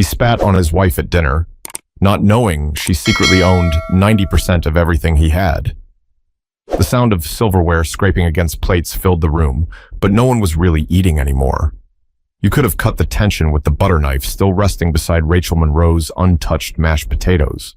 He spat on his wife at dinner, not knowing she secretly owned 90% of everything he had. The sound of silverware scraping against plates filled the room, but no one was really eating anymore. You could have cut the tension with the butter knife still resting beside Rachel Monroe's untouched mashed potatoes.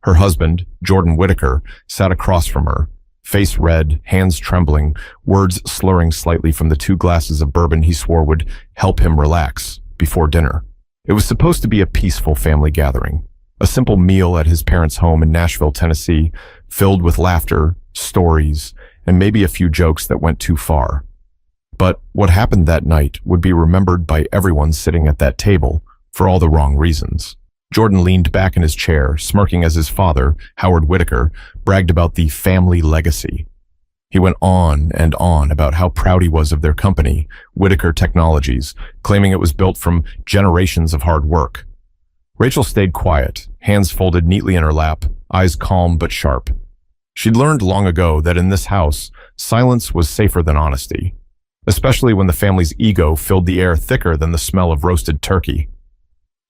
Her husband, Jordan Whitaker, sat across from her, face red, hands trembling, words slurring slightly from the 2 glasses of bourbon he swore would help him relax before dinner. It was supposed to be a peaceful family gathering, a simple meal at his parents' home in Nashville, Tennessee, filled with laughter, stories, and maybe a few jokes that went too far. But what happened that night would be remembered by everyone sitting at that table for all the wrong reasons. Jordan leaned back in his chair, smirking as his father, Howard Whitaker, bragged about the family legacy. He went on and on about how proud he was of their company, Whitaker Technologies, claiming it was built from generations of hard work. Rachel stayed quiet, hands folded neatly in her lap, eyes calm but sharp. She'd learned long ago that in this house, silence was safer than honesty, especially when the family's ego filled the air thicker than the smell of roasted turkey.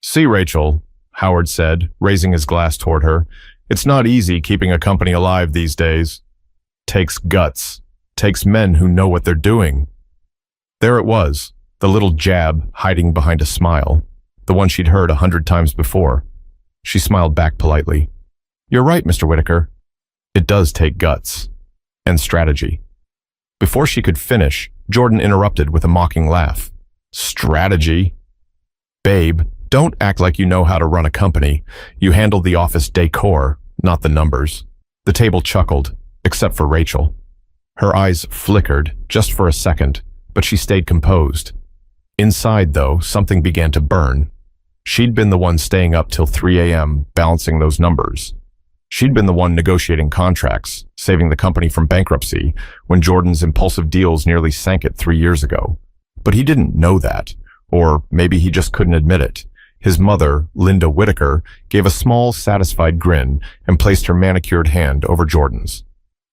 "See, Rachel," Howard said, raising his glass toward her, "it's not easy keeping a company alive these days. Takes guts. Takes men who know what they're doing." There it was, the little jab hiding behind a smile, the one she'd heard 100 times before. She smiled back politely. "You're right, Mr. Whitaker. It does take guts. And strategy." Before she could finish, Jordan interrupted with a mocking laugh. "Strategy? Babe, don't act like you know how to run a company. You handle the office decor, not the numbers." The table chuckled, except for Rachel. Her eyes flickered just for a second, but she stayed composed. Inside, though, something began to burn. She'd been the one staying up till 3 a.m. balancing those numbers. She'd been the one negotiating contracts, saving the company from bankruptcy when Jordan's impulsive deals nearly sank it 3 years ago. But he didn't know that, or maybe he just couldn't admit it. His mother, Linda Whitaker, gave a small, satisfied grin and placed her manicured hand over Jordan's.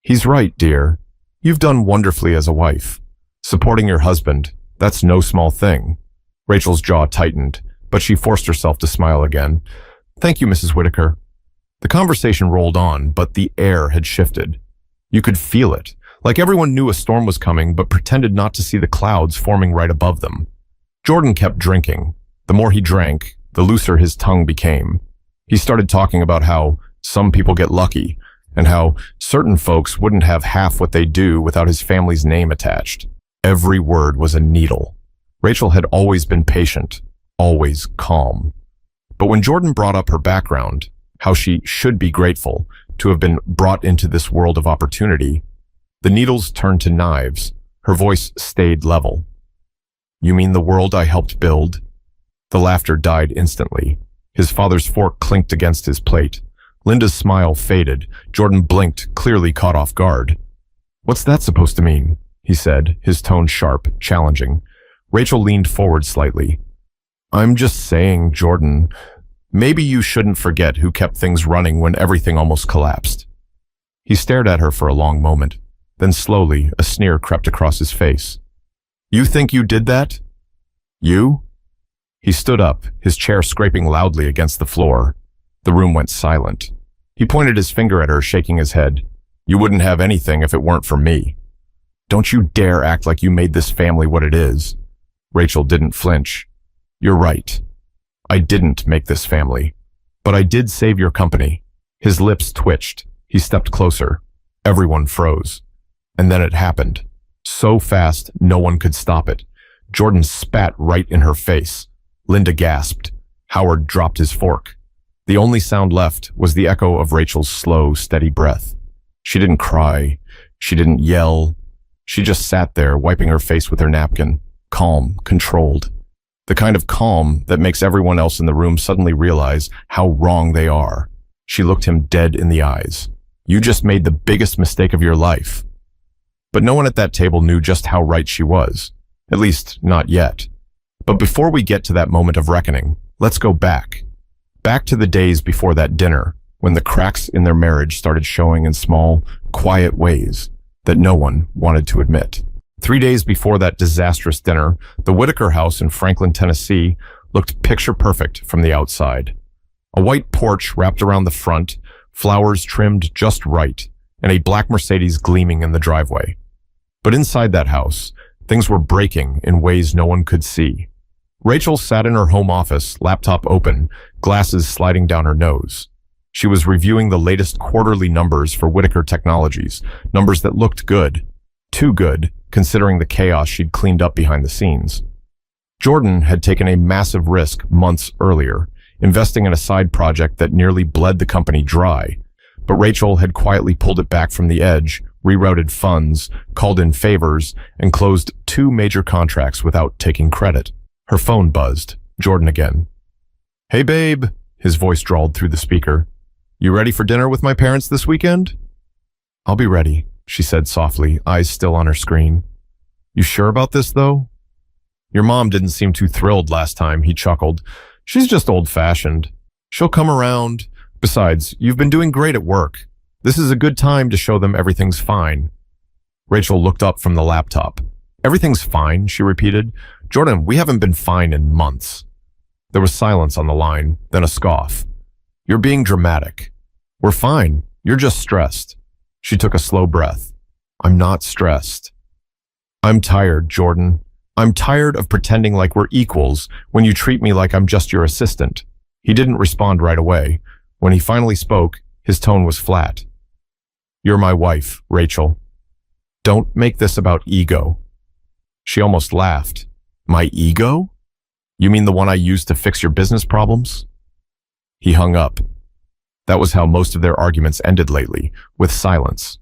"He's right, dear. You've done wonderfully as a wife. Supporting your husband, that's no small thing." Rachel's jaw tightened, but she forced herself to smile again. "Thank you, Mrs. Whitaker." The conversation rolled on, but the air had shifted. You could feel it, like everyone knew a storm was coming but pretended not to see the clouds forming right above them. Jordan kept drinking. The more he drank, the looser his tongue became. He started talking about how some people get lucky, and how certain folks wouldn't have half what they do without his family's name attached. Every word was a needle. Rachel had always been patient, always calm. But when Jordan brought up her background, how she should be grateful to have been brought into this world of opportunity, the needles turned to knives. Her voice stayed level. "You mean the world I helped build?" The laughter died instantly. His father's fork clinked against his plate. Linda's smile faded. Jordan blinked, clearly caught off guard. "What's that supposed to mean?" he said, his tone sharp, challenging. Rachel leaned forward slightly. "I'm just saying, Jordan, maybe you shouldn't forget who kept things running when everything almost collapsed." He stared at her for a long moment. Then slowly, a sneer crept across his face. "You think you did that? You?" He stood up, his chair scraping loudly against the floor. The room went silent. He pointed his finger at her, shaking his head. "You wouldn't have anything if it weren't for me. Don't you dare act like you made this family what it is." Rachel didn't flinch. "You're right. I didn't make this family, but I did save your company." His lips twitched. He stepped closer. Everyone froze. And then it happened. So fast, no one could stop it. Jordan spat right in her face. Linda gasped. Howard dropped his fork. The only sound left was the echo of Rachel's slow, steady breath. She didn't cry. She didn't yell. She just sat there, wiping her face with her napkin, calm, controlled. The kind of calm that makes everyone else in the room suddenly realize how wrong they are. She looked him dead in the eyes. "You just made the biggest mistake of your life." But no one at that table knew just how right she was. At least, not yet. But before we get to that moment of reckoning, let's go back. Back to the days before that dinner, when the cracks in their marriage started showing in small, quiet ways that no one wanted to admit. 3 days before that disastrous dinner, the Whitaker house in Franklin, Tennessee, looked picture perfect from the outside. A white porch wrapped around the front, flowers trimmed just right, and a black Mercedes gleaming in the driveway. But inside that house, things were breaking in ways no one could see. Rachel sat in her home office, laptop open, glasses sliding down her nose. She was reviewing the latest quarterly numbers for Whitaker Technologies, numbers that looked good. Too good, considering the chaos she'd cleaned up behind the scenes. Jordan had taken a massive risk months earlier, investing in a side project that nearly bled the company dry. But Rachel had quietly pulled it back from the edge, rerouted funds, called in favors, and closed 2 major contracts without taking credit. Her phone buzzed. Jordan again. "Hey, babe," his voice drawled through the speaker. "You ready for dinner with my parents this weekend?" "I'll be ready," she said softly, eyes still on her screen. "You sure about this, though?" "Your mom didn't seem too thrilled last time," he chuckled. "She's just old-fashioned. She'll come around. Besides, you've been doing great at work. This is a good time to show them everything's fine." Rachel looked up from the laptop. "Everything's fine," she repeated. "Jordan, we haven't been fine in months." There was silence on the line, then a scoff. "You're being dramatic. We're fine. You're just stressed." She took a slow breath. "I'm not stressed. I'm tired, Jordan. I'm tired of pretending like we're equals when you treat me like I'm just your assistant." He didn't respond right away. When he finally spoke, his tone was flat. "You're my wife, Rachel. Don't make this about ego." She almost laughed. "My ego? You mean the one I used to fix your business problems?" He hung up. That was how most of their arguments ended lately, with silence.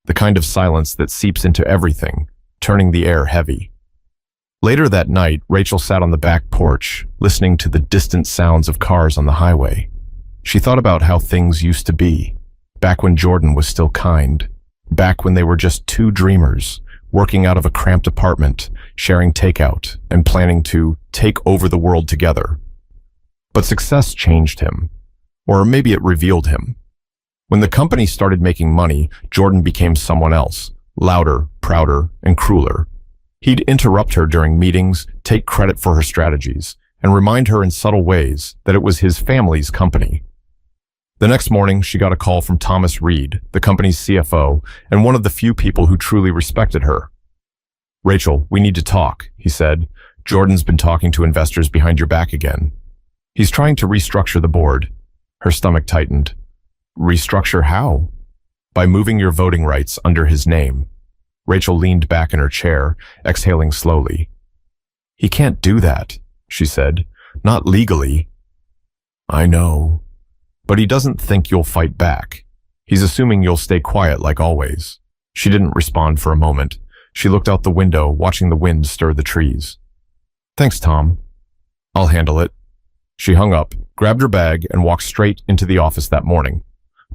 The kind of silence that seeps into everything, turning the air heavy. Later that night, Rachel sat on the back porch, listening to the distant sounds of cars on the highway. She thought about how things used to be, back when Jordan was still kind, back when they were just 2 dreamers, working out of a cramped apartment, sharing takeout, and planning to take over the world together. But success changed him, or maybe it revealed him. When the company started making money, Jordan became someone else, louder, prouder, and crueler. He'd interrupt her during meetings, take credit for her strategies, and remind her in subtle ways that it was his family's company. The next morning, she got a call from Thomas Reed, the company's CFO, and one of the few people who truly respected her. "Rachel, we need to talk," he said. "Jordan's been talking to investors behind your back again. He's trying to restructure the board." Her stomach tightened. "Restructure how?" "By moving your voting rights under his name." Rachel leaned back in her chair, exhaling slowly. "He can't do that," she said. "Not legally." "I know. But he doesn't think you'll fight back. He's assuming you'll stay quiet like always." She didn't respond for a moment. She looked out the window, watching the wind stir the trees. "Thanks, Tom. I'll handle it." She hung up, grabbed her bag, and walked straight into the office that morning.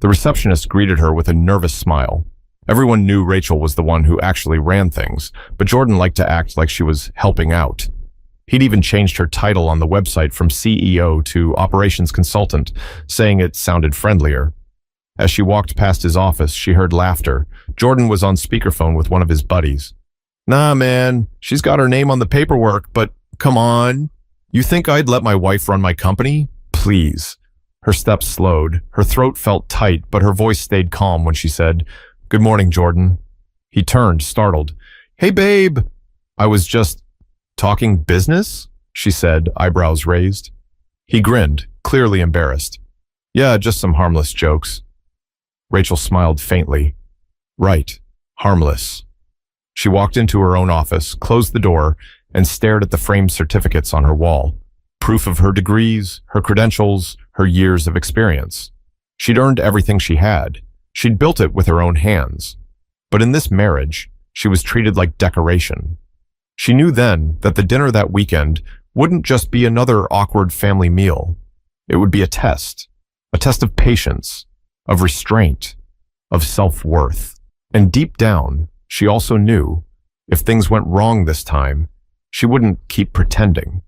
The receptionist greeted her with a nervous smile. Everyone knew Rachel was the one who actually ran things, but Jordan liked to act like she was helping out. He'd even changed her title on the website from CEO to operations consultant, saying it sounded friendlier. As she walked past his office, she heard laughter. Jordan was on speakerphone with one of his buddies. "Nah, man, she's got her name on the paperwork, but come on. You think I'd let my wife run my company? Please." Her steps slowed. Her throat felt tight, but her voice stayed calm when she said, "Good morning, Jordan." He turned, startled. "Hey, babe." "I was just talking business?" she said, eyebrows raised. He grinned, clearly embarrassed. "Yeah, just some harmless jokes." Rachel smiled faintly. "Right, harmless." She walked into her own office, closed the door, and stared at the framed certificates on her wall. Proof of her degrees, her credentials, her years of experience. She'd earned everything she had. She'd built it with her own hands. But in this marriage, she was treated like decoration. She knew then that the dinner that weekend wouldn't just be another awkward family meal. It would be a test of patience, of restraint, of self-worth. And deep down, she also knew, if things went wrong this time, she wouldn't keep pretending.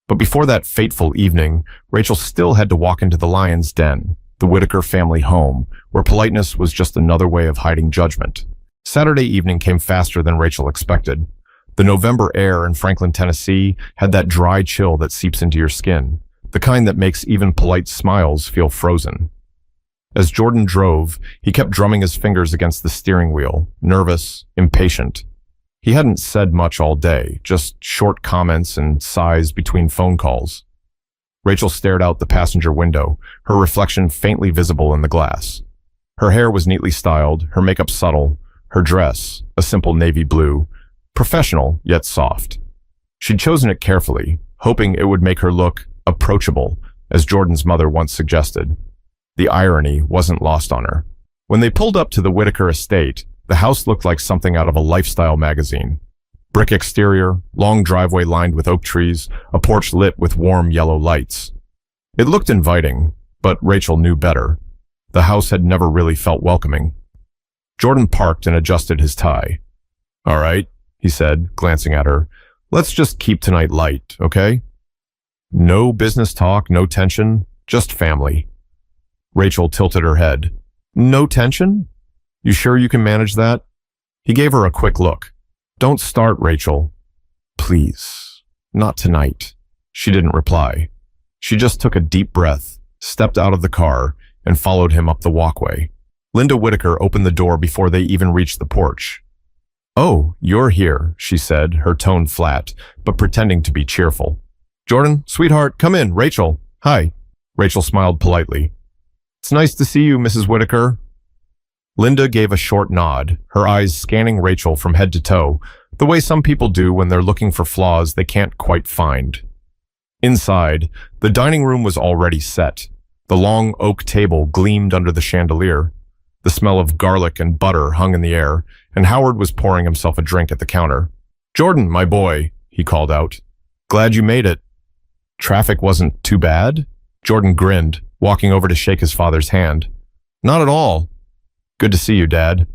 But before that fateful evening, Rachel still had to walk into the lion's den, the Whitaker family home, where politeness was just another way of hiding judgment. Saturday evening came faster than Rachel expected. The November air in Franklin, Tennessee had that dry chill that seeps into your skin, the kind that makes even polite smiles feel frozen. As Jordan drove, he kept drumming his fingers against the steering wheel, nervous, impatient. He hadn't said much all day, just short comments and sighs between phone calls. Rachel stared out the passenger window, her reflection faintly visible in the glass. Her hair was neatly styled, her makeup subtle, her dress, a simple navy blue, professional yet soft. She'd chosen it carefully, hoping it would make her look approachable, as Jordan's mother once suggested. The irony wasn't lost on her. When they pulled up to the Whitaker estate, the house looked like something out of a lifestyle magazine. Brick exterior, long driveway lined with oak trees, a porch lit with warm yellow lights. It looked inviting, but Rachel knew better. The house had never really felt welcoming. Jordan parked and adjusted his tie. "All right," he said, glancing at her. "Let's just keep tonight light, okay? No business talk, no tension, just family." Rachel tilted her head. "No tension? You sure you can manage that?" He gave her a quick look. "Don't start, Rachel. Please. Not tonight." She didn't reply. She just took a deep breath, stepped out of the car, and followed him up the walkway. Linda Whitaker opened the door before they even reached the porch. "Oh, you're here," she said, her tone flat, but pretending to be cheerful. "Jordan, sweetheart, come in. Rachel. Hi." Rachel smiled politely. "It's nice to see you, Mrs. Whitaker." Linda gave a short nod, her eyes scanning Rachel from head to toe, the way some people do when they're looking for flaws they can't quite find. Inside, the dining room was already set. The long oak table gleamed under the chandelier. The smell of garlic and butter hung in the air, and Howard was pouring himself a drink at the counter. "Jordan, my boy," he called out. "Glad you made it." "Traffic wasn't too bad?" Jordan grinned, walking over to shake his father's hand. "Not at all." "Good to see you, Dad."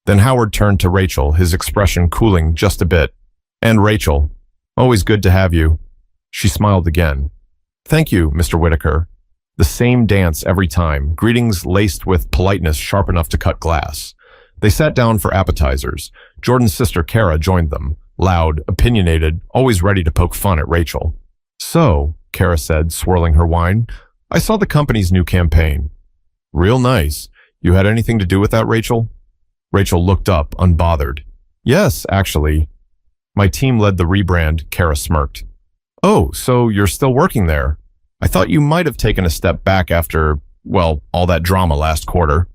Then Howard turned to Rachel, his expression cooling just a bit. "And Rachel, always good to have you." She smiled again. "Thank you, Mr. Whitaker." The same dance every time, greetings laced with politeness sharp enough to cut glass. They sat down for appetizers. Jordan's sister Kara joined them, loud, opinionated, always ready to poke fun at Rachel. "So," Kara said, swirling her wine, "I saw the company's new campaign." "Real nice. You had anything to do with that, Rachel?" Rachel looked up, unbothered. "Yes, actually." "My team led the rebrand," Kara smirked. "Oh, so you're still working there? I thought you might have taken a step back after, well, all that drama last quarter."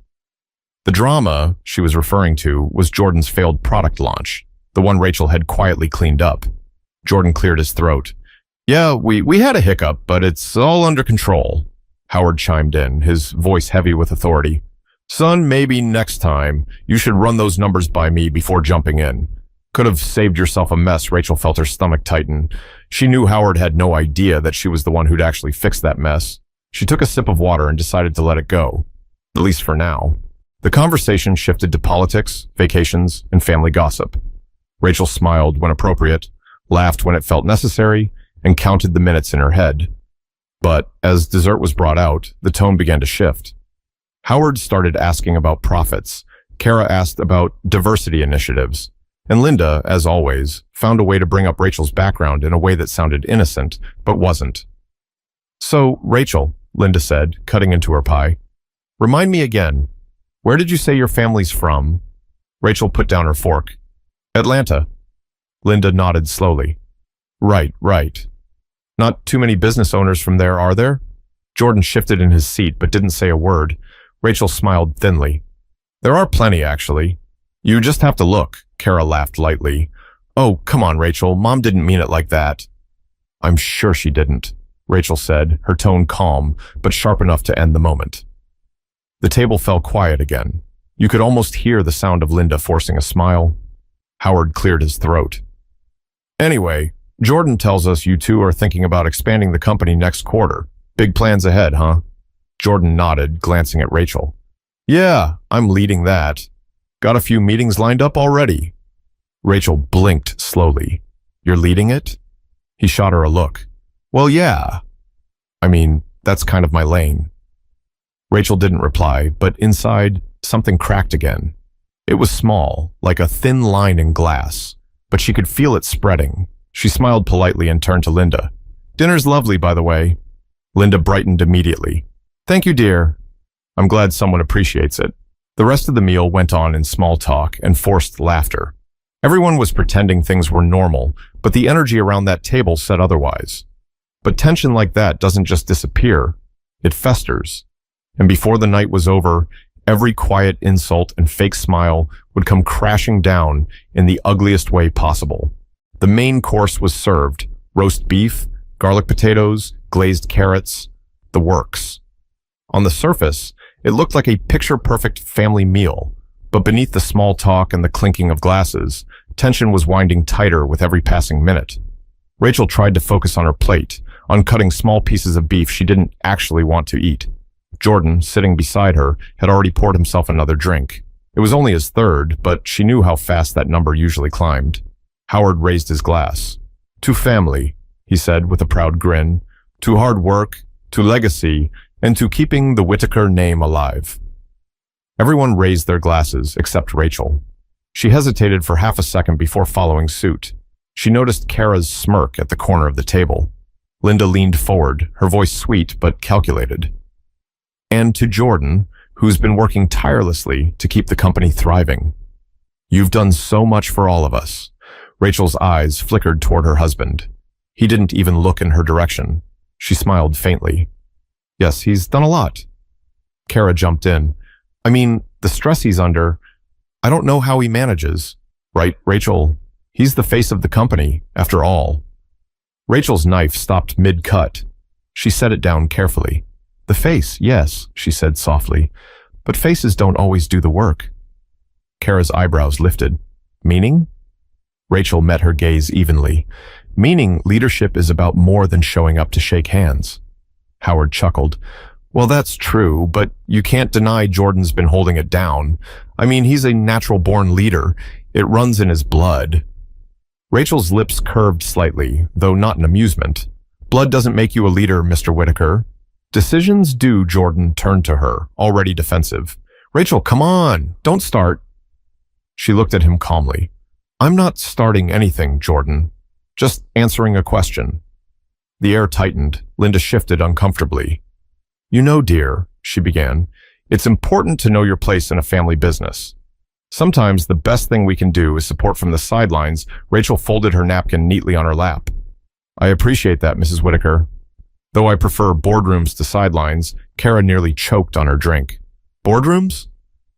The drama she was referring to was Jordan's failed product launch, the one Rachel had quietly cleaned up. Jordan cleared his throat. "Yeah, we had a hiccup, but it's all under control." Howard chimed in, his voice heavy with authority. "Son, maybe next time you should run those numbers by me before jumping in." Could have saved yourself a mess. Rachel felt her stomach tighten. She knew Howard had no idea that she was the one who'd actually fixed that mess. She took a sip of water and decided to let it go, at least for now. The conversation shifted to politics, vacations, and family gossip. Rachel smiled when appropriate, laughed when it felt necessary, and counted the minutes in her head. But as dessert was brought out, the tone began to shift. Howard started asking about profits. Kara asked about diversity initiatives. And Linda, as always, found a way to bring up Rachel's background in a way that sounded innocent, but wasn't. "So, Rachel," Linda said, cutting into her pie, "remind me again, where did you say your family's from?" Rachel put down her fork. "Atlanta." Linda nodded slowly. Right. Not too many business owners from there, are there?" Jordan shifted in his seat but didn't say a word. Rachel smiled thinly. "There are plenty, actually. You just have to look." Kara laughed lightly. "Oh, come on, Rachel. Mom didn't mean it like that." "I'm sure she didn't," Rachel said, her tone calm, but sharp enough to end the moment. The table fell quiet again. You could almost hear the sound of Linda forcing a smile. Howard cleared his throat. "Anyway, Jordan tells us you two are thinking about expanding the company next quarter. Big plans ahead, huh?" Jordan nodded, glancing at Rachel. "Yeah, I'm leading that. Got a few meetings lined up already." Rachel blinked slowly. "You're leading it?" He shot her a look. "Well, yeah. I mean, that's kind of my lane." Rachel didn't reply, but inside, something cracked again. It was small, like a thin line in glass, but she could feel it spreading. She smiled politely and turned to Linda. "Dinner's lovely, by the way." Linda brightened immediately. "Thank you, dear. I'm glad someone appreciates it." The rest of the meal went on in small talk and forced laughter. Everyone was pretending things were normal, but the energy around that table said otherwise. But tension like that doesn't just disappear, it festers. And before the night was over, every quiet insult and fake smile would come crashing down in the ugliest way possible. The main course was served: roast beef, garlic potatoes, glazed carrots, the works. On the surface, it looked like a picture-perfect family meal, but beneath the small talk and the clinking of glasses, tension was winding tighter with every passing minute. Rachel tried to focus on her plate, on cutting small pieces of beef she didn't actually want to eat. Jordan, sitting beside her, had already poured himself another drink. It was only his third, but she knew how fast that number usually climbed. Howard raised his glass. "To family," he said with a proud grin. "To hard work, to legacy, and to keeping the Whitaker name alive." Everyone raised their glasses except Rachel. She hesitated for half a second before following suit. She noticed Kara's smirk at the corner of the table. Linda leaned forward, her voice sweet but calculated. "And to Jordan, who's been working tirelessly to keep the company thriving. You've done so much for all of us." Rachel's eyes flickered toward her husband. He didn't even look in her direction. She smiled faintly. "Yes, he's done a lot." Kara jumped in. "I mean, the stress he's under, I don't know how he manages." "Right, Rachel? He's the face of the company, after all." Rachel's knife stopped mid-cut. She set it down carefully. "The face, yes," she said softly, "but faces don't always do the work." Kara's eyebrows lifted. "Meaning?" Rachel met her gaze evenly. "Meaning leadership is about more than showing up to shake hands." Howard chuckled. "Well, that's true, but you can't deny Jordan's been holding it down. I mean, he's a natural-born leader. It runs in his blood." Rachel's lips curved slightly, though not in amusement. "Blood doesn't make you a leader, Mr. Whitaker." "Decisions do," Jordan turned to her, already defensive. "Rachel, come on, don't start." She looked at him calmly. "I'm not starting anything, Jordan. Just answering a question." The air tightened. Linda shifted uncomfortably. "You know, dear," she began, "it's important to know your place in a family business. Sometimes the best thing we can do is support from the sidelines." Rachel folded her napkin neatly on her lap. "I appreciate that, Mrs. Whitaker. Though I prefer boardrooms to sidelines." Kara nearly choked on her drink. "Boardrooms?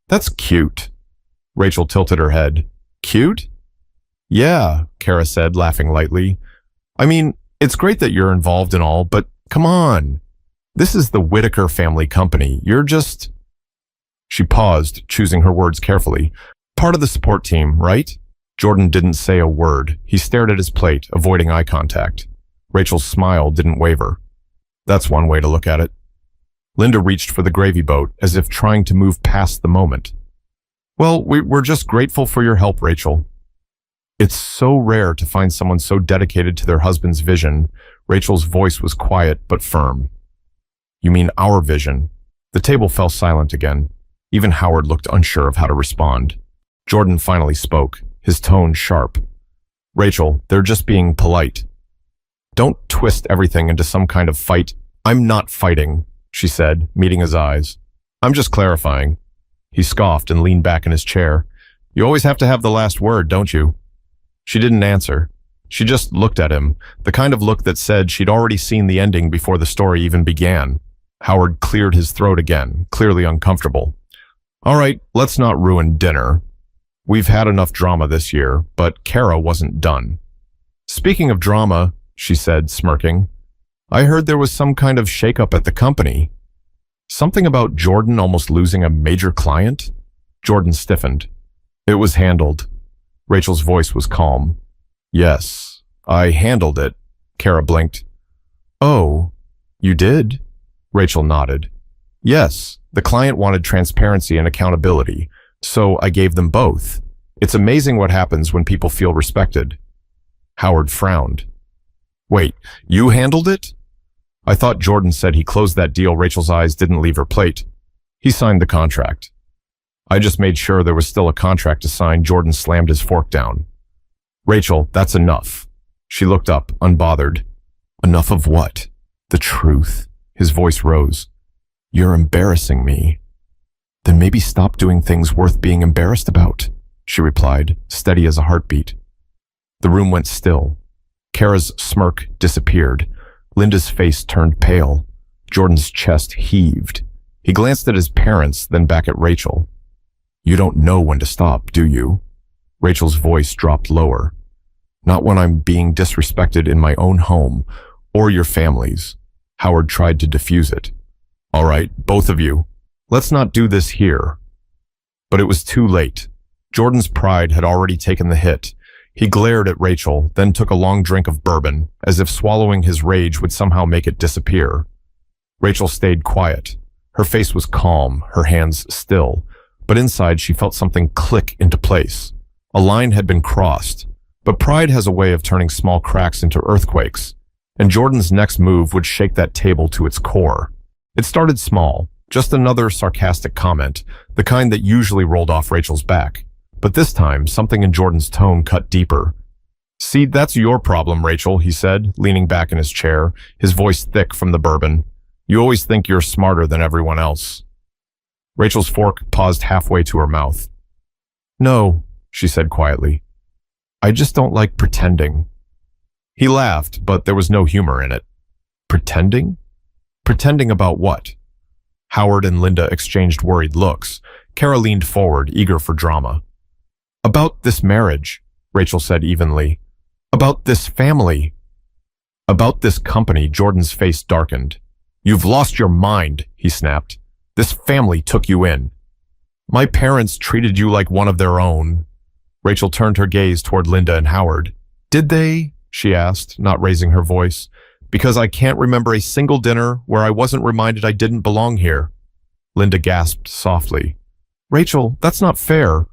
That's cute." Rachel tilted her head. "Cute?" "Yeah," Kara said, laughing lightly. "I mean, it's great that you're involved and all, but come on. This is the Whitaker family company. You're just..." She paused, choosing her words carefully. "Part of the support team, right?" Jordan didn't say a word. He stared at his plate, avoiding eye contact. Rachel's smile didn't waver. "That's one way to look at it." Linda reached for the gravy boat, as if trying to move past the moment. "Well, we're just grateful for your help, Rachel." It's so rare to find someone so dedicated to their husband's vision. Rachel's voice was quiet but firm. "You mean our vision?" The table fell silent again. Even Howard looked unsure of how to respond. Jordan finally spoke, his tone sharp. "Rachel, they're just being polite. Don't twist everything into some kind of fight." "I'm not fighting," she said, meeting his eyes. "I'm just clarifying." He scoffed and leaned back in his chair. "You always have to have the last word, don't you?" She didn't answer. She just looked at him, the kind of look that said she'd already seen the ending before the story even began. Howard cleared his throat again, clearly uncomfortable. "All right, let's not ruin dinner. We've had enough drama this year," but Kara wasn't done. "Speaking of drama," she said, smirking, "I heard there was some kind of shakeup at the company. Something about Jordan almost losing a major client?" Jordan stiffened. "It was handled." Rachel's voice was calm. "Yes, I handled it." Kara blinked. "Oh, you did?" Rachel nodded. "Yes, the client wanted transparency and accountability, so I gave them both. It's amazing what happens when people feel respected." Howard frowned. "Wait, you handled it?" "I thought Jordan said he closed that deal." Rachel's eyes didn't leave her plate. "He signed the contract." "I just made sure there was still a contract to sign." Jordan slammed his fork down. Rachel, that's enough. She looked up, unbothered. Enough of what? The truth. His voice rose. You're embarrassing me. Then maybe stop doing things worth being embarrassed about, she replied, steady as a heartbeat. The room went still. Kara's smirk disappeared. Linda's face turned pale. Jordan's chest heaved. He glanced at his parents, then back at Rachel. You don't know when to stop, do you? Rachel's voice dropped lower. Not when I'm being disrespected in my own home, or your family's. Howard tried to defuse it. All right, both of you. Let's not do this here. But it was too late. Jordan's pride had already taken the hit. He glared at Rachel, then took a long drink of bourbon, as if swallowing his rage would somehow make it disappear. Rachel stayed quiet. Her face was calm, her hands still, but inside she felt something click into place. A line had been crossed, but pride has a way of turning small cracks into earthquakes, and Jordan's next move would shake that table to its core. It started small, just another sarcastic comment, the kind that usually rolled off Rachel's back. But this time, something in Jordan's tone cut deeper. See, that's your problem, Rachel, he said, leaning back in his chair, his voice thick from the bourbon. You always think you're smarter than everyone else. Rachel's fork paused halfway to her mouth. No, she said quietly. I just don't like pretending. He laughed, but there was no humor in it. Pretending? Pretending about what? Howard and Linda exchanged worried looks. Kara leaned forward, eager for drama. About this marriage, Rachel said evenly. About this family. About this company, Jordan's face darkened. You've lost your mind, he snapped. This family took you in. My parents treated you like one of their own. Rachel turned her gaze toward Linda and Howard. Did they? She asked, not raising her voice. Because I can't remember a single dinner where I wasn't reminded I didn't belong here. Linda gasped softly. Rachel, that's not fair.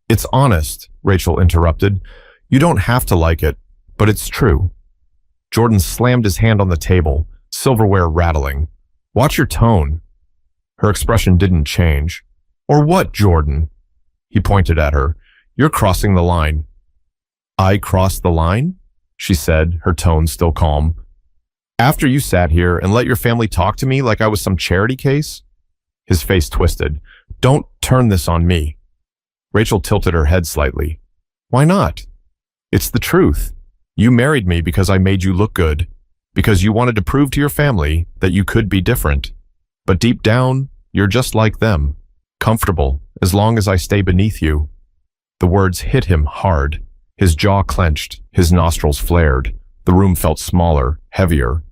It's honest, Rachel interrupted. You don't have to like it, but it's true. Jordan slammed his hand on the table, silverware rattling. Watch your tone. Her expression didn't change. Or what, Jordan? He pointed at her. You're crossing the line. I crossed the line? She said, her tone still calm. After you sat here and let your family talk to me like I was some charity case? His face twisted. Don't turn this on me. Rachel tilted her head slightly. Why not? It's the truth. You married me because I made you look good, because you wanted to prove to your family that you could be different. But deep down, you're just like them, comfortable as long as I stay beneath you. The words hit him hard. His jaw clenched, his nostrils flared. The room felt smaller, heavier.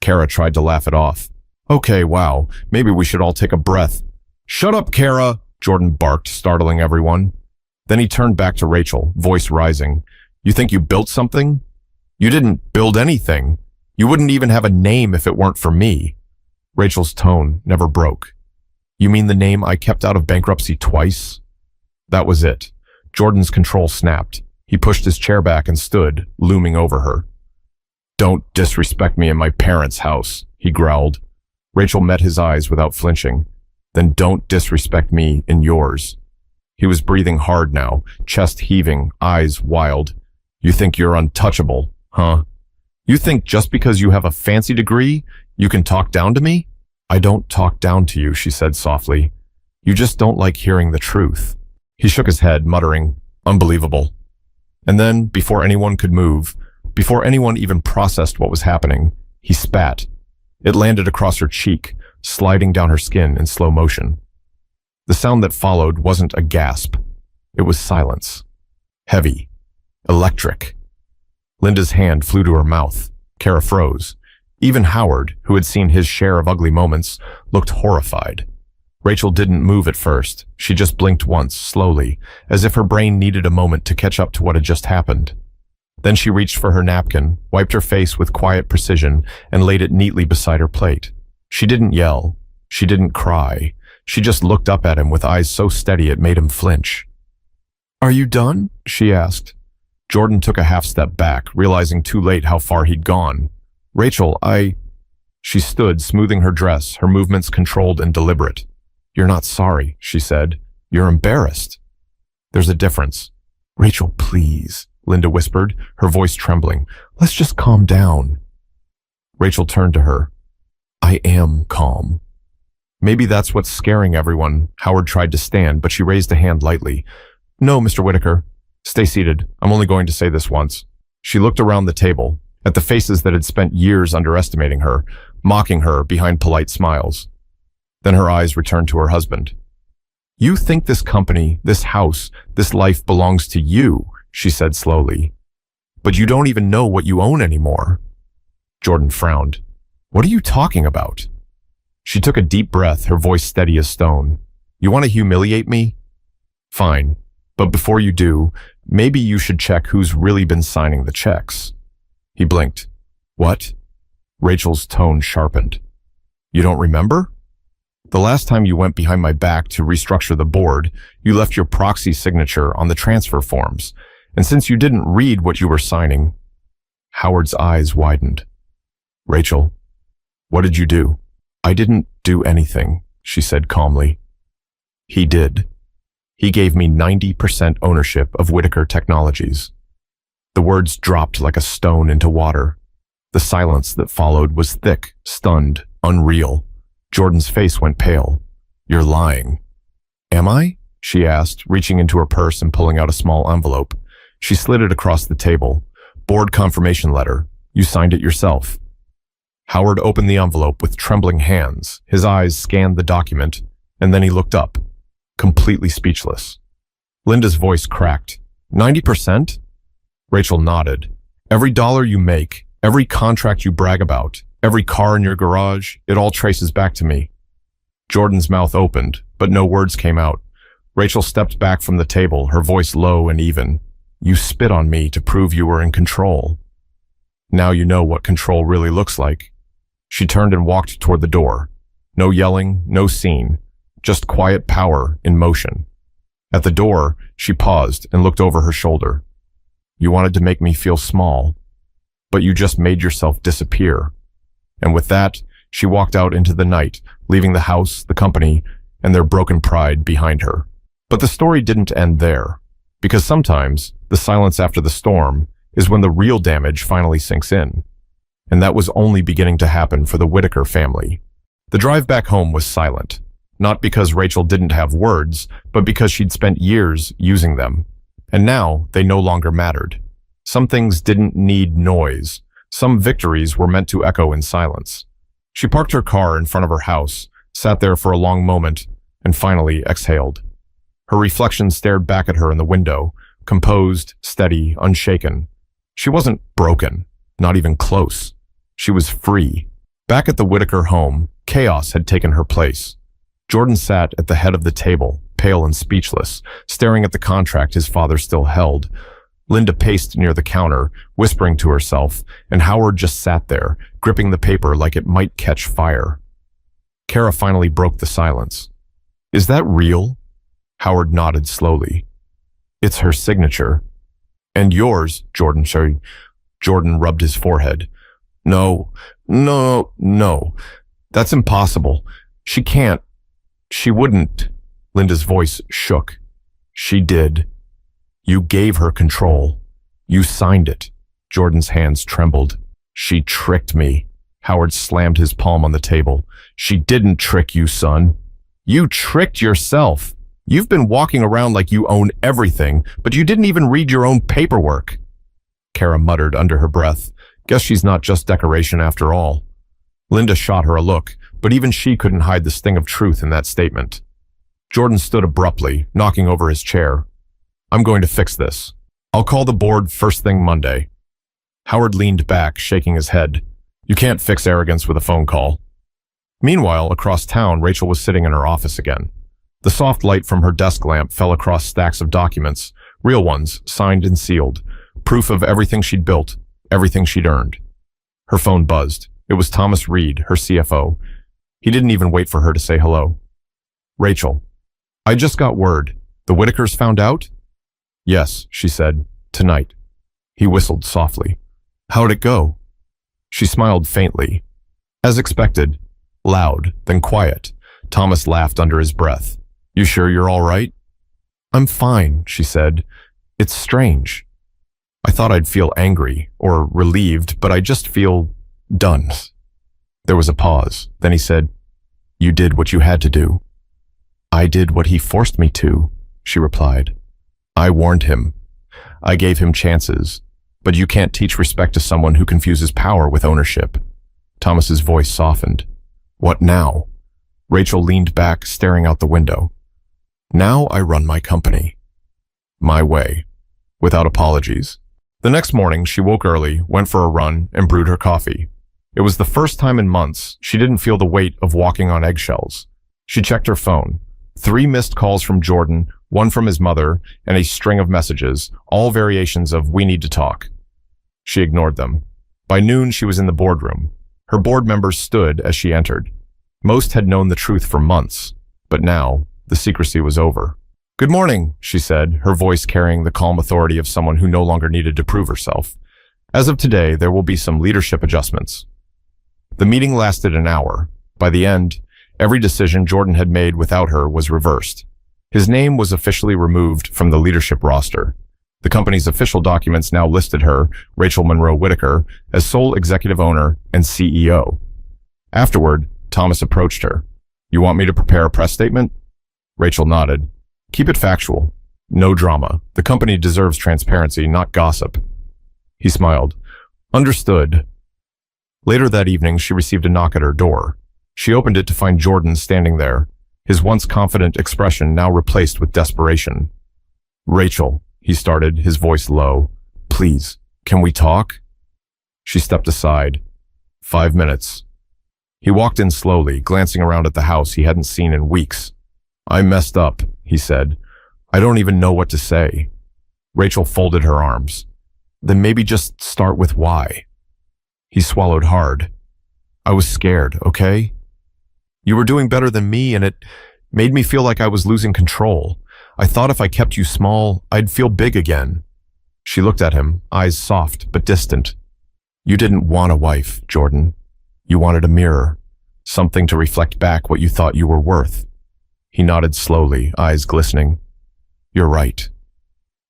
Kara tried to laugh it off. Okay, wow, maybe we should all take a breath. Shut up, Kara, Jordan barked, startling everyone. Then he turned back to Rachel, voice rising. You think you built something? You didn't build anything. You wouldn't even have a name if it weren't for me. Rachel's tone never broke. You mean the name I kept out of bankruptcy twice? That was it. Jordan's control snapped. He pushed his chair back and stood, looming over her. Don't disrespect me in my parents' house, he growled. Rachel met his eyes without flinching. Then don't disrespect me in yours. He was breathing hard now, chest heaving, eyes wild. You think you're untouchable, huh? You think just because you have a fancy degree, you can talk down to me? I don't talk down to you, she said softly. You just don't like hearing the truth. He shook his head, muttering, unbelievable. And then, before anyone could move, before anyone even processed what was happening, he spat. It landed across her cheek, sliding down her skin in slow motion. The sound that followed wasn't a gasp. It was silence. Heavy. Electric. Linda's hand flew to her mouth. Kara froze. Even Howard, who had seen his share of ugly moments, looked horrified. Rachel didn't move at first. She just blinked once, slowly, as if her brain needed a moment to catch up to what had just happened. Then she reached for her napkin, wiped her face with quiet precision, and laid it neatly beside her plate. She didn't yell. She didn't cry. She just looked up at him with eyes so steady it made him flinch. Are you done? She asked. Jordan took a half step back, realizing too late how far he'd gone. Rachel, She stood, smoothing her dress, her movements controlled and deliberate. You're not sorry, she said. You're embarrassed. There's a difference. Rachel, please, Linda whispered, her voice trembling. Let's just calm down. Rachel turned to her. I am calm. Maybe that's what's scaring everyone. Howard tried to stand, but she raised a hand lightly. No, Mr. Whitaker. Stay seated. I'm only going to say this once. She looked around the table, at the faces that had spent years underestimating her, mocking her behind polite smiles. Then her eyes returned to her husband. You think this company, this house, this life belongs to you, she said slowly. But you don't even know what you own anymore. Jordan frowned. What are you talking about? She took a deep breath, her voice steady as stone. You want to humiliate me? Fine. But before you do, maybe you should check who's really been signing the checks. He blinked. What? Rachel's tone sharpened. You don't remember? The last time you went behind my back to restructure the board, you left your proxy signature on the transfer forms. And since you didn't read what you were signing, Howard's eyes widened. Rachel, what did you do? I didn't do anything, she said calmly. He did. He gave me 90% ownership of Whitaker Technologies. The words dropped like a stone into water. The silence that followed was thick, stunned, unreal. Jordan's face went pale. You're lying. Am I? She asked, reaching into her purse and pulling out a small envelope. She slid it across the table. Board confirmation letter. You signed it yourself. Howard opened the envelope with trembling hands. His eyes scanned the document, and then he looked up, completely speechless. Linda's voice cracked. 90%? Rachel nodded. Every dollar you make, every contract you brag about, every car in your garage, it all traces back to me. Jordan's mouth opened, but no words came out. Rachel stepped back from the table, her voice low and even. You spit on me to prove you were in control. Now you know what control really looks like. She turned and walked toward the door. No yelling, no scene, just quiet power in motion. At the door, she paused and looked over her shoulder. You wanted to make me feel small, but you just made yourself disappear. And with that, she walked out into the night, leaving the house, the company, and their broken pride behind her. But the story didn't end there, because sometimes the silence after the storm is when the real damage finally sinks in. And that was only beginning to happen for the Whitaker family. The drive back home was silent, not because Rachel didn't have words, but because she'd spent years using them. And now they no longer mattered. Some things didn't need noise. Some victories were meant to echo in silence. She parked her car in front of her house, sat there for a long moment, and finally exhaled. Her reflection stared back at her in the window, composed, steady, unshaken. She wasn't broken, not even close. She was free. Back at the Whitaker home, chaos had taken her place. Jordan sat at the head of the table, pale and speechless, staring at the contract his father still held. Linda paced near the counter, whispering to herself, and Howard just sat there, gripping the paper like it might catch fire. Kara finally broke the silence. Is that real? Howard nodded slowly. It's her signature. And yours, Jordan rubbed his forehead. No. That's impossible. She can't. She wouldn't. Linda's voice shook. She did. You gave her control. You signed it. Jordan's hands trembled. She tricked me. Howard slammed his palm on the table. She didn't trick you, son. You tricked yourself. You've been walking around like you own everything, but you didn't even read your own paperwork. Kara muttered under her breath. Guess she's not just decoration after all. Linda shot her a look, but even she couldn't hide the sting of truth in that statement. Jordan stood abruptly, knocking over his chair. I'm going to fix this. I'll call the board first thing Monday. Howard leaned back, shaking his head. You can't fix arrogance with a phone call. Meanwhile, across town, Rachel was sitting in her office again. The soft light from her desk lamp fell across stacks of documents, real ones, signed and sealed, proof of everything she'd built, everything she'd earned. Her phone buzzed. It was Thomas Reed, her CFO. He didn't even wait for her to say hello. Rachel, I just got word. The Whitakers found out? Yes, she said. Tonight. He whistled softly. How'd it go? She smiled faintly. As expected. Loud, then quiet. Thomas laughed under his breath. You sure you're all right? I'm fine, she said. It's strange. I thought I'd feel angry or relieved, but I just feel done. There was a pause. Then he said, "You did what you had to do." "I did what he forced me to," she replied. "I warned him. I gave him chances. But you can't teach respect to someone who confuses power with ownership." Thomas's voice softened. "What now?" Rachel leaned back, staring out the window. "Now I run my company. My way. Without apologies." The next morning, she woke early, went for a run, and brewed her coffee. It was the first time in months she didn't feel the weight of walking on eggshells. She checked her phone. 3 missed calls from Jordan, 1 from his mother, and a string of messages, all variations of "we need to talk." She ignored them. By noon, she was in the boardroom. Her board members stood as she entered. Most had known the truth for months, but now the secrecy was over. "Good morning," she said, her voice carrying the calm authority of someone who no longer needed to prove herself. "As of today, there will be some leadership adjustments." The meeting lasted an hour. By the end, every decision Jordan had made without her was reversed. His name was officially removed from the leadership roster. The company's official documents now listed her, Rachel Monroe Whitaker, as sole executive owner and CEO. Afterward, Thomas approached her. "You want me to prepare a press statement?" Rachel nodded. "Keep it factual. No drama. The company deserves transparency, not gossip." He smiled. "Understood." Later that evening, she received a knock at her door. She opened it to find Jordan standing there, his once confident expression now replaced with desperation. "Rachel," he started, his voice low. "Please, can we talk?" She stepped aside. 5 minutes. He walked in slowly, glancing around at the house he hadn't seen in weeks. "I messed up," he said. "I don't even know what to say." Rachel folded her arms. "Then maybe just start with why." He swallowed hard. "I was scared, okay? You were doing better than me, and it made me feel like I was losing control. I thought if I kept you small, I'd feel big again." She looked at him, eyes soft but distant. "You didn't want a wife, Jordan. You wanted a mirror, something to reflect back what you thought you were worth." He nodded slowly, eyes glistening. "You're right.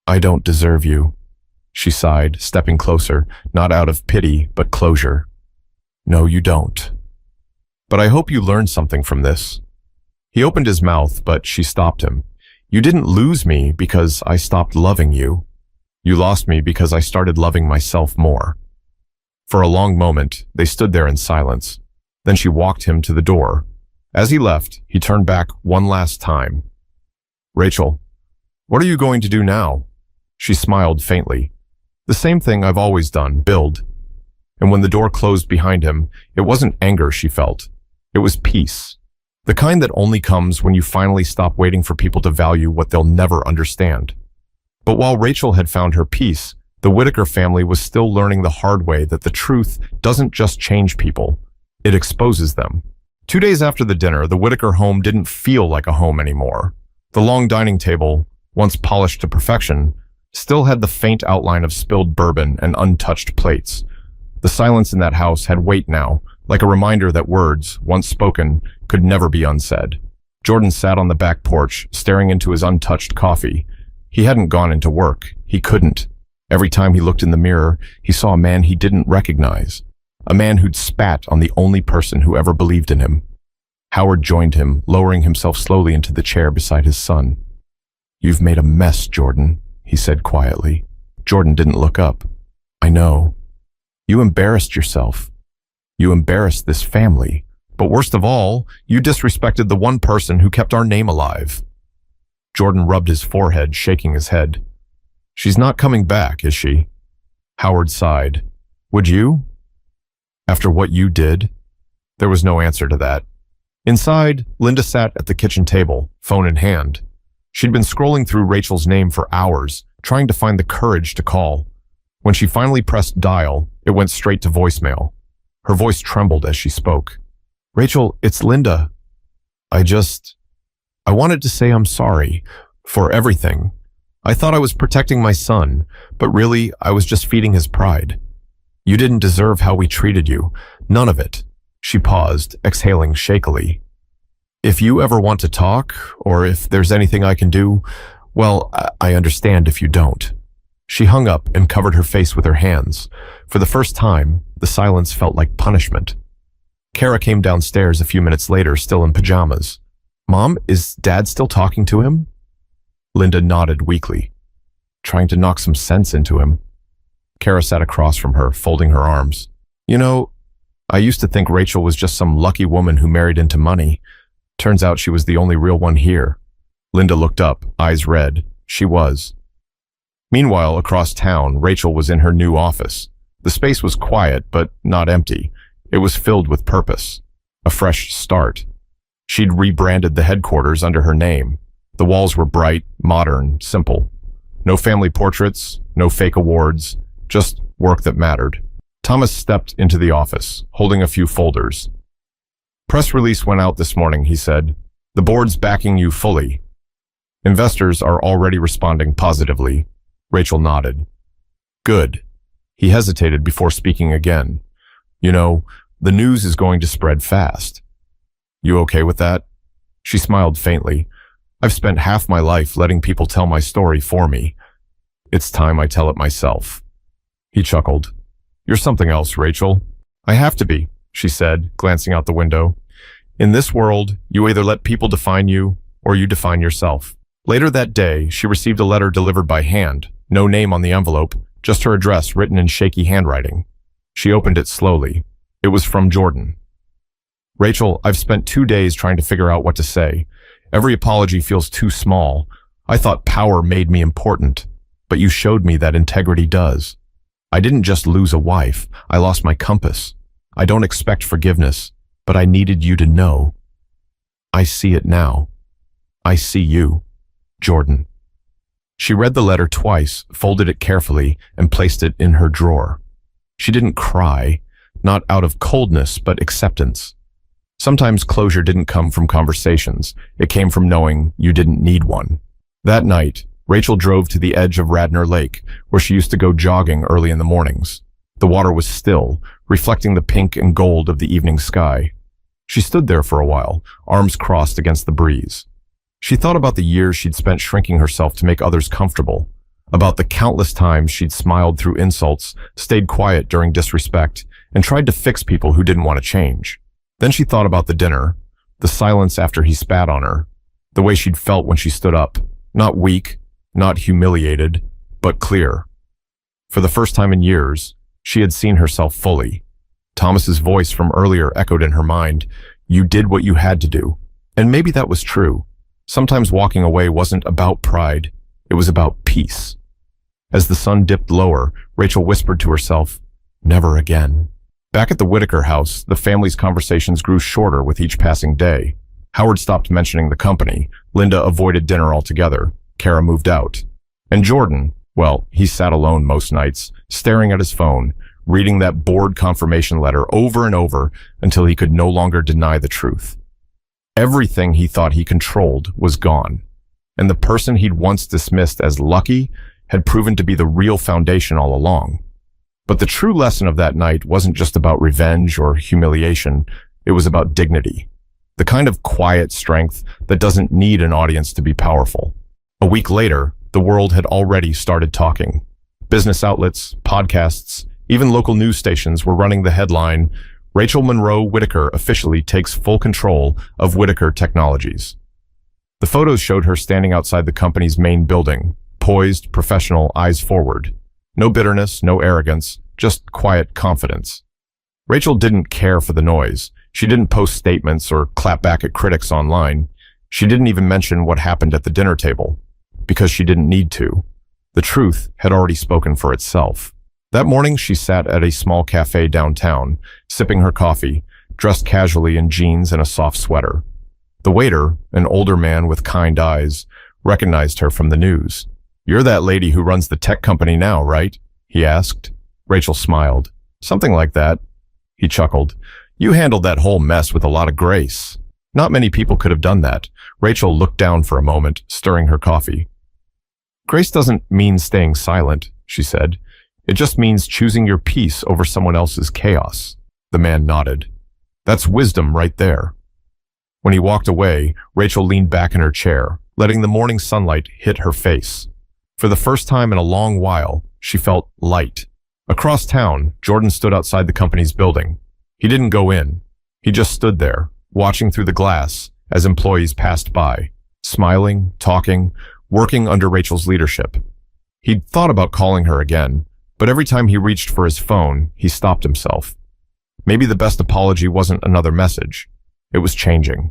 I don't deserve you." She sighed, stepping closer, not out of pity, but closure. "No, you don't. But I hope you learned something from this." He opened his mouth, but she stopped him. "You didn't lose me because I stopped loving you. You lost me because I started loving myself more." For a long moment, they stood there in silence. Then she walked him to the door. As he left, he turned back one last time. "Rachel, what are you going to do now?" She smiled faintly. "The same thing I've always done, build." And when the door closed behind him, it wasn't anger she felt. It was peace. The kind that only comes when you finally stop waiting for people to value what they'll never understand. But while Rachel had found her peace, the Whitaker family was still learning the hard way that the truth doesn't just change people, it exposes them. 2 days after the dinner, the Whitaker home didn't feel like a home anymore. The long dining table, once polished to perfection, still had the faint outline of spilled bourbon and untouched plates. The silence in that house had weight now, like a reminder that words, once spoken, could never be unsaid. Jordan sat on the back porch, staring into his untouched coffee. He hadn't gone into work. He couldn't. Every time he looked in the mirror, he saw a man he didn't recognize. A man who'd spat on the only person who ever believed in him. Howard joined him, lowering himself slowly into the chair beside his son. "You've made a mess, Jordan," he said quietly. Jordan didn't look up. "I know. You embarrassed yourself. You embarrassed this family. But worst of all, you disrespected the one person who kept our name alive." Jordan rubbed his forehead, shaking his head. "She's not coming back, is she?" Howard sighed. "Would you? After what you did?" There was no answer to that. Inside, Linda sat at the kitchen table, phone in hand. She'd been scrolling through Rachel's name for hours, trying to find the courage to call. When she finally pressed dial, it went straight to voicemail. Her voice trembled as she spoke. "Rachel, it's Linda. I wanted to say I'm sorry for everything. I thought I was protecting my son, but really, I was just feeding his pride. You didn't deserve how we treated you. None of it." She paused, exhaling shakily. "If you ever want to talk, or if there's anything I can do, well, I understand if you don't." She hung up and covered her face with her hands. For the first time, the silence felt like punishment. Kara came downstairs a few minutes later, still in pajamas. "Mom, is Dad still talking to him?" Linda nodded weakly, trying to knock some sense into him. Kara sat across from her, folding her arms. "You know, I used to think Rachel was just some lucky woman who married into money. Turns out she was the only real one here." Linda looked up, eyes red. She was. Meanwhile, across town, Rachel was in her new office. The space was quiet, but not empty. It was filled with purpose. A fresh start. She'd rebranded the headquarters under her name. The walls were bright, modern, simple. No family portraits, no fake awards, just work that mattered. Thomas stepped into the office, holding a few folders. "Press release went out this morning," he said. "The board's backing you fully. Investors are already responding positively." Rachel nodded. "Good." He hesitated before speaking again. "You know, the news is going to spread fast. You okay with that?" She smiled faintly. "I've spent half my life letting people tell my story for me. It's time I tell it myself." He chuckled. "You're something else, Rachel." "I have to be," she said, glancing out the window. "In this world, you either let people define you or you define yourself." Later that day, she received a letter delivered by hand, no name on the envelope, just her address written in shaky handwriting. She opened it slowly. It was from Jordan. "Rachel, I've spent 2 days trying to figure out what to say. Every apology feels too small. I thought power made me important, but you showed me that integrity does. I didn't just lose a wife, I lost my compass. I don't expect forgiveness, but I needed you to know. I see it now. I see you, Jordan." She read the letter twice, folded it carefully, and placed it in her drawer. She didn't cry, not out of coldness, but acceptance. Sometimes closure didn't come from conversations. It came from knowing you didn't need one. That night, Rachel drove to the edge of Radnor Lake, where she used to go jogging early in the mornings. The water was still, reflecting the pink and gold of the evening sky. She stood there for a while, arms crossed against the breeze. She thought about the years she'd spent shrinking herself to make others comfortable, about the countless times she'd smiled through insults, stayed quiet during disrespect, and tried to fix people who didn't want to change. Then she thought about the dinner, the silence after he spat on her, the way she'd felt when she stood up, not weak, not humiliated, but clear. For the first time in years, she had seen herself fully. Thomas's voice from earlier echoed in her mind. You did what you had to do. And maybe that was true. Sometimes walking away wasn't about pride. It was about peace. As the sun dipped lower, Rachel whispered to herself, never again. Back at the Whitaker house, the family's conversations grew shorter with each passing day. Howard stopped mentioning the company. Linda avoided dinner altogether. Kara moved out. And Jordan, well, he sat alone most nights, staring at his phone, reading that bored confirmation letter over and over until he could no longer deny the truth. Everything he thought he controlled was gone, and the person he'd once dismissed as lucky had proven to be the real foundation all along. But the true lesson of that night wasn't just about revenge or humiliation, it was about dignity. The kind of quiet strength that doesn't need an audience to be powerful. A week later, the world had already started talking. Business outlets, podcasts, even local news stations were running the headline, Rachel Monroe Whitaker officially takes full control of Whitaker Technologies. The photos showed her standing outside the company's main building, poised, professional, eyes forward. No bitterness, no arrogance, just quiet confidence. Rachel didn't care for the noise. She didn't post statements or clap back at critics online. She didn't even mention what happened at the dinner table, because she didn't need to. The truth had already spoken for itself. That morning, she sat at a small cafe downtown, sipping her coffee, dressed casually in jeans and a soft sweater. The waiter, an older man with kind eyes, recognized her from the news. You're that lady who runs the tech company now, right? He asked. Rachel smiled. Something like that. He chuckled. You handled that whole mess with a lot of grace. Not many people could have done that. Rachel looked down for a moment, stirring her coffee. Grace doesn't mean staying silent, she said. It just means choosing your peace over someone else's chaos. The man nodded. That's wisdom right there. When he walked away, Rachel leaned back in her chair, letting the morning sunlight hit her face. For the first time in a long while, she felt light. Across town, Jordan stood outside the company's building. He didn't go in. He just stood there, watching through the glass as employees passed by, smiling, talking, working under Rachel's leadership. He'd thought about calling her again, but every time he reached for his phone, he stopped himself. Maybe the best apology wasn't another message. It was changing.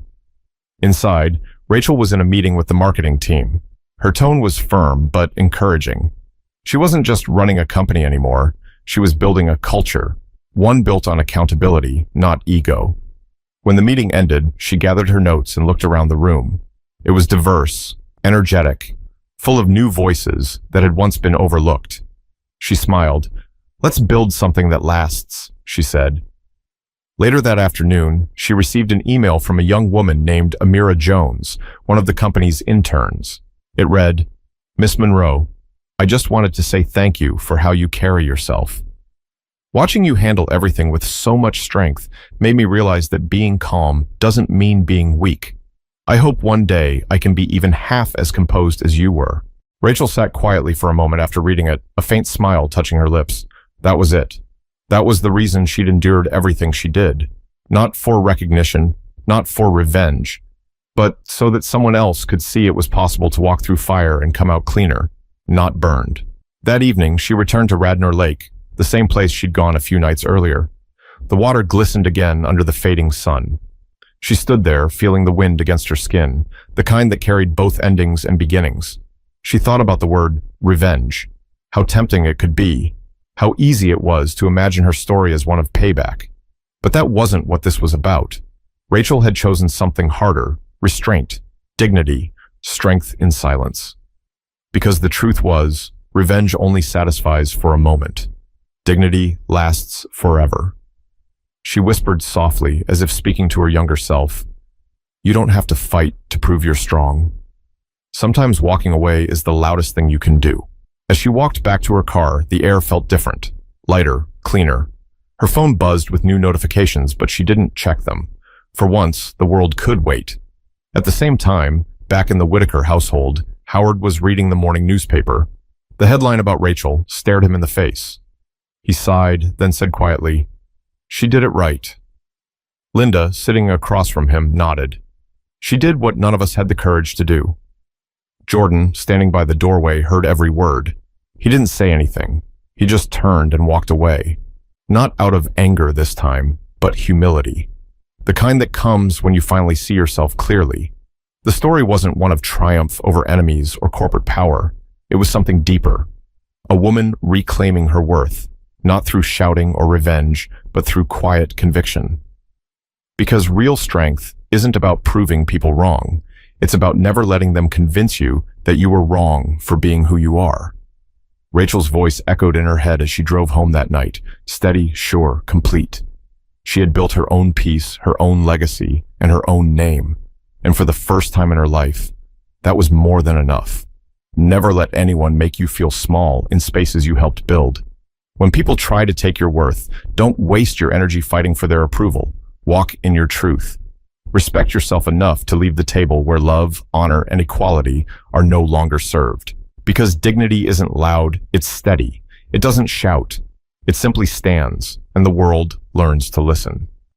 Inside, Rachel was in a meeting with the marketing team. Her tone was firm but encouraging. She wasn't just running a company anymore. She was building a culture, one built on accountability, not ego. When the meeting ended, she gathered her notes and looked around the room. It was diverse, energetic, full of new voices that had once been overlooked. She smiled. "Let's build something that lasts," she said. Later that afternoon, she received an email from a young woman named Amira Jones, one of the company's interns. It read, "Miss Monroe, I just wanted to say thank you for how you carry yourself. Watching you handle everything with so much strength made me realize that being calm doesn't mean being weak. I hope one day I can be even half as composed as you were." Rachel sat quietly for a moment after reading it, a faint smile touching her lips. That was it. That was the reason she'd endured everything she did. Not for recognition, not for revenge, but so that someone else could see it was possible to walk through fire and come out cleaner, not burned. That evening, she returned to Radnor Lake, the same place she'd gone a few nights earlier. The water glistened again under the fading sun. She stood there, feeling the wind against her skin, the kind that carried both endings and beginnings. She thought about the word revenge, how tempting it could be, how easy it was to imagine her story as one of payback. But that wasn't what this was about. Rachel had chosen something harder, restraint, dignity, strength in silence. Because the truth was, revenge only satisfies for a moment. Dignity lasts forever. She whispered softly, as if speaking to her younger self, "You don't have to fight to prove you're strong. Sometimes walking away is the loudest thing you can do." As she walked back to her car, the air felt different, lighter, cleaner. Her phone buzzed with new notifications, but she didn't check them. For once, the world could wait. At the same time, back in the Whitaker household, Howard was reading the morning newspaper. The headline about Rachel stared him in the face. He sighed, then said quietly, "She did it right." Linda, sitting across from him, nodded. She did what none of us had the courage to do. Jordan, standing by the doorway, heard every word. He didn't say anything. He just turned and walked away. Not out of anger this time, but humility. The kind that comes when you finally see yourself clearly. The story wasn't one of triumph over enemies or corporate power. It was something deeper. A woman reclaiming her worth, not through shouting or revenge, but through quiet conviction. Because real strength isn't about proving people wrong. It's about never letting them convince you that you were wrong for being who you are. Rachel's voice echoed in her head as she drove home that night, steady, sure, complete. She had built her own peace, her own legacy, and her own name. And for the first time in her life, that was more than enough. Never let anyone make you feel small in spaces you helped build. When people try to take your worth, don't waste your energy fighting for their approval. Walk in your truth. Respect yourself enough to leave the table where love, honor, and equality are no longer served. Because dignity isn't loud, it's steady. It doesn't shout. It simply stands, and the world learns to listen.